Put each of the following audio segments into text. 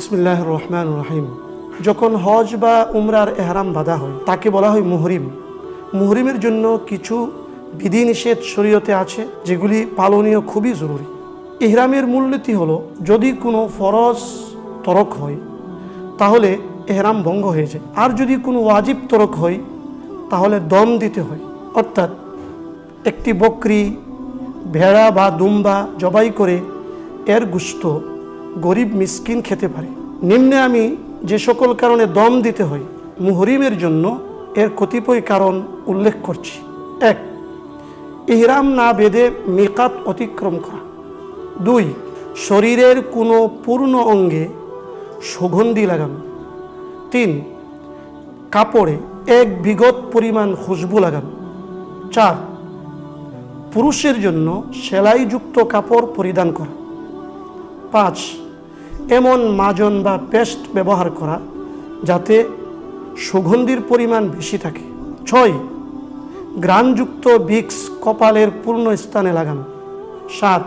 বিসমিল্লাহির রহমানির রহিম। যখন হজ বা উমরার এহরাম বাঁধা হয় তাকে বলা হয় মুহরিম। মুহরিমের জন্য কিছু বিধিনিষেধ শরীয়তে আছে যেগুলি পালনীয় খুবই জরুরি। ইহরামের মূলনীতি হলো, যদি কোনো ফরজ তরক হয় তাহলে এহরাম ভঙ্গ হয়ে যায়, আর যদি কোনো ওয়াজিব তরক হয় তাহলে দম দিতে হয়। অর্থাৎ একটি বকরি, ভেড়া বা দুম্বা জবাই করে এর গোশত গরিব মিসকিন খেতে পারে। নিম্নে আমি যে সকল কারণে দম দিতে হয় মুহরিমের জন্য এর কতিপয় কারণ উল্লেখ করছি। 1. ইহরাম না বেঁধে মিকাত অতিক্রম করা। 2. শরীরের কোনো পূর্ণ অঙ্গে সুগন্ধি লাগানো। 3. কাপড়ে 1 বিঘত পরিমাণ খুশবু লাগানো। 4. পুরুষের জন্য সেলাইযুক্ত কাপড় পরিধান করা। 5. এমন মাজন বা পেস্ট ব্যবহার করা যাতে সুগন্ধির পরিমাণ বেশি থাকে। 6. ঘ্রাণযুক্ত ভিক্স কপালের পূর্ণ স্থানে লাগানো। 7.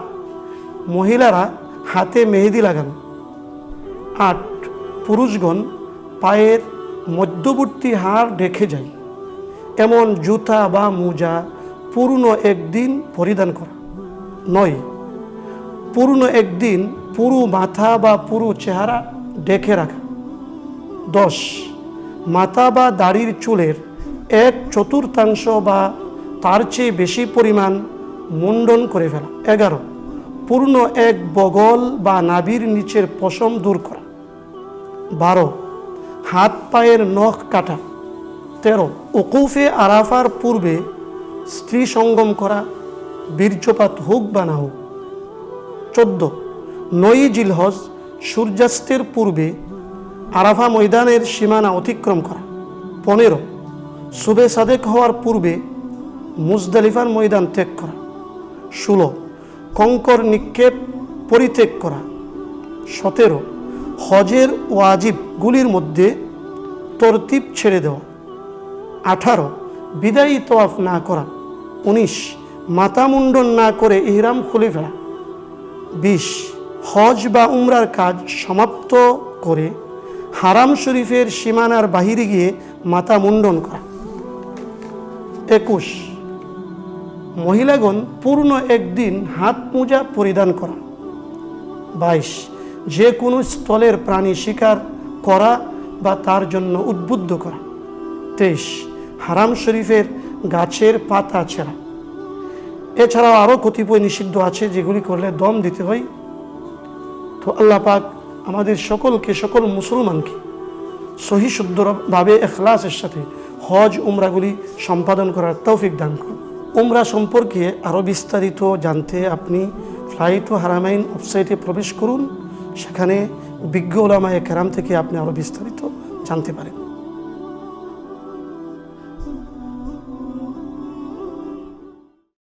মহিলারা হাতে মেহেদি লাগানো। 8. পুরুষগণ পায়ের মধ্যবর্তী হাড় ঢেকে যায় এমন জুতা বা মোজা পূর্ণ একদিন পরিধান করা। 9. পূর্ণ একদিন পুরো মাথা বা পুরো চেহারা ঢেকে রাখা। 10. মাথা বা দাড়ির চুলের 1/4 বা তার চেয়ে বেশি পরিমাণ মুন্ডন করে ফেলা। 11. পূর্ণ এক বগল বা নাভির নিচের পশম দূর করা। 12. হাত পায়ের নখ কাটা। 13. উকুফে আরাফার পূর্বে স্ত্রী সঙ্গম করা, বীর্যপাত হোক বা না হোক। 14. 9 জিলহজ সূর্যাস্তের পূর্বে আরাফা ময়দানের সীমানা অতিক্রম করা। 15. শুবে সাদেক হওয়ার পূর্বে মুজদালিফার ময়দান ত্যাগ করা। 16. কঙ্কর নিক্ষেপ পরিত্যাগ করা। 17. হজের ওয়াজিবগুলির মধ্যে তরতিব ছেড়ে দেওয়া। 18. বিদায়ী তওয়াফ না করা। 19. মাথা মুন্ডন না করে ইহরাম খুলে ফেলা। 20. হজ বা উমরার কাজ সমাপ্ত করে হারাম শরীফের সীমানার বাহিরে গিয়ে মাথা মুন্ডন করা। 21. মহিলাগণ পূর্ণ একদিন হাত মোজা পরিধান করা। 22. যে কোনো স্থলের প্রাণী শিকার করা বা তার জন্য উদ্বুদ্ধ করা। 23. হারাম শরীফের গাছের পাতা ছেঁড়া। এছাড়াও আরও কতিপয় নিষিদ্ধ আছে যেগুলি করলে দম দিতে হয়। তো আল্লাহ পাক আমাদের সকল মুসলমানকে সহি শুদ্ধভাবে ইখলাসের সাথে হজ উমরাগুলি সম্পাদন করার তৌফিক দান করুন। উমরা সম্পর্কে আরও বিস্তারিত জানতে আপনি ফ্লাইট ও হারামাইন ওয়েবসাইটে প্রবেশ করুন। সেখানে বিজ্ঞ উলামায়ে কেরাম থেকে আপনি আরও বিস্তারিত জানতে পারেন।